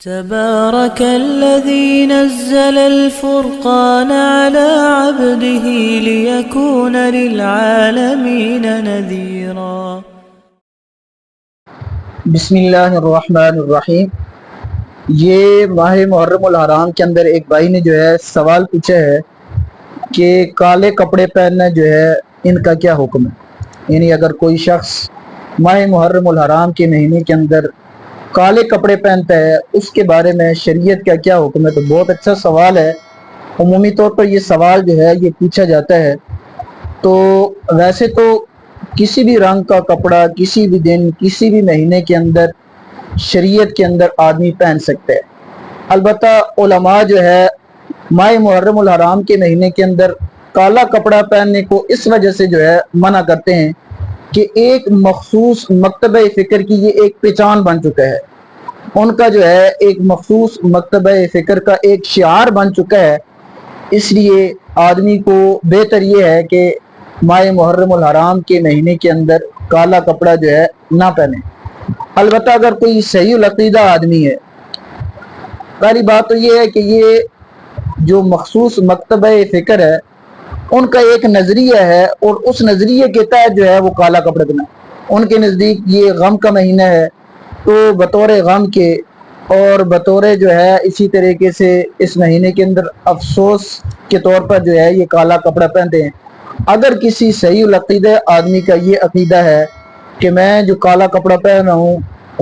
تبارك الذي نزل الفرقان على عبده ليكون للعالمين نذيرا۔ بسم اللہ الرحمن الرحیم۔ یہ ماہ محرم الحرام کے اندر ایک بھائی نے جو ہے سوال پوچھا ہے کہ کالے کپڑے پہننا جو ہے ان کا کیا حکم ہے، یعنی اگر کوئی شخص ماہ محرم الحرام کے مہینے کے اندر کالے کپڑے پہنتا ہے اس کے بارے میں شریعت کا کیا حکم ہے۔ تو بہت اچھا سوال ہے۔ عمومی طور پر یہ سوال جو ہے یہ پوچھا جاتا ہے۔ تو ویسے تو کسی بھی رنگ کا کپڑا کسی بھی دن کسی بھی مہینے کے اندر شریعت کے اندر آدمی پہن سکتا ہے، البتہ علماء جو ہے ماہ محرم الحرام کے مہینے کے اندر کالا کپڑا پہننے کو اس وجہ سے جو ہے منع کرتے ہیں کہ ایک مخصوص مکتبہ فکر کی یہ ایک پہچان بن چکا ہے، ان کا جو ہے ایک مخصوص مکتبہ فکر کا ایک شعار بن چکا ہے۔ اس لیے آدمی کو بہتر یہ ہے کہ ماہ محرم الحرام کے مہینے کے اندر کالا کپڑا جو ہے نہ پہنے۔ البتہ اگر کوئی صحیح العقیدہ آدمی ہے، پہلی بات تو یہ ہے کہ یہ جو مخصوص مکتبہ فکر ہے ان کا ایک نظریہ ہے اور اس نظریے کے تحت جو ہے وہ کالا کپڑا پہنا۔ ان کے نزدیک یہ غم کا مہینہ ہے تو بطور غم کے اور بطور جو ہے اسی طریقے سے اس مہینے کے اندر افسوس کے طور پر جو ہے یہ کالا کپڑا پہنتے ہیں۔ اگر کسی صحیح العقیدہ آدمی کا یہ عقیدہ ہے کہ میں جو کالا کپڑا پہن رہا ہوں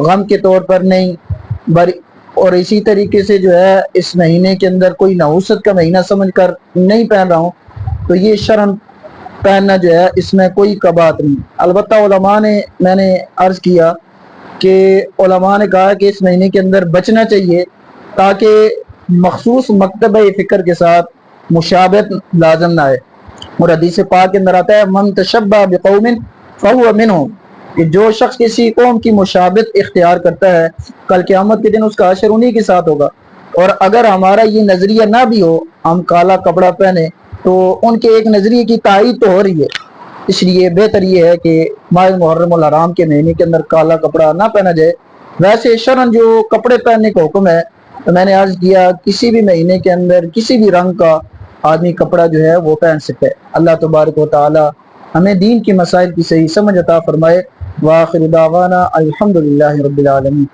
غم کے طور پر نہیں، اور اسی طریقے سے جو ہے اس مہینے کے اندر کوئی نحوست کا مہینہ سمجھ کر نہیں پہن رہا ہوں، تو یہ شرم پہننا جو ہے اس میں کوئی کبات نہیں۔ البتہ علماء نے، میں نے عرض کیا کہ علماء نے کہا کہ اس مہینے کے اندر بچنا چاہیے تاکہ مخصوص مکتبہ فکر کے ساتھ مشابہت لازم نہ آئے، اور حدیث پاک کے اندر آتا ہے من تشبہ بقوم فہو منہم، کہ جو شخص کسی قوم کی مشابہت اختیار کرتا ہے کل قیامت کے دن اس کا حشر انہی کے ساتھ ہوگا۔ اور اگر ہمارا یہ نظریہ نہ بھی ہو، ہم کالا کپڑا پہنے تو ان کے ایک نظریے کی تائید تو ہو رہی ہے۔ اس لیے بہتر یہ ہے کہ ماہ محرم الحرام کے مہینے کے اندر کالا کپڑا نہ پہنا جائے۔ ویسے شرعاً جو کپڑے پہننے کا حکم ہے تو میں نے عرض کیا کسی بھی مہینے کے اندر کسی بھی رنگ کا آدمی کپڑا جو ہے وہ پہن سکتا ہے۔ اللہ تبارک و تعالی ہمیں دین کی مسائل کی صحیح سمجھ عطا فرمائے۔ وآخر دعوانا الحمدللہ رب العالمین۔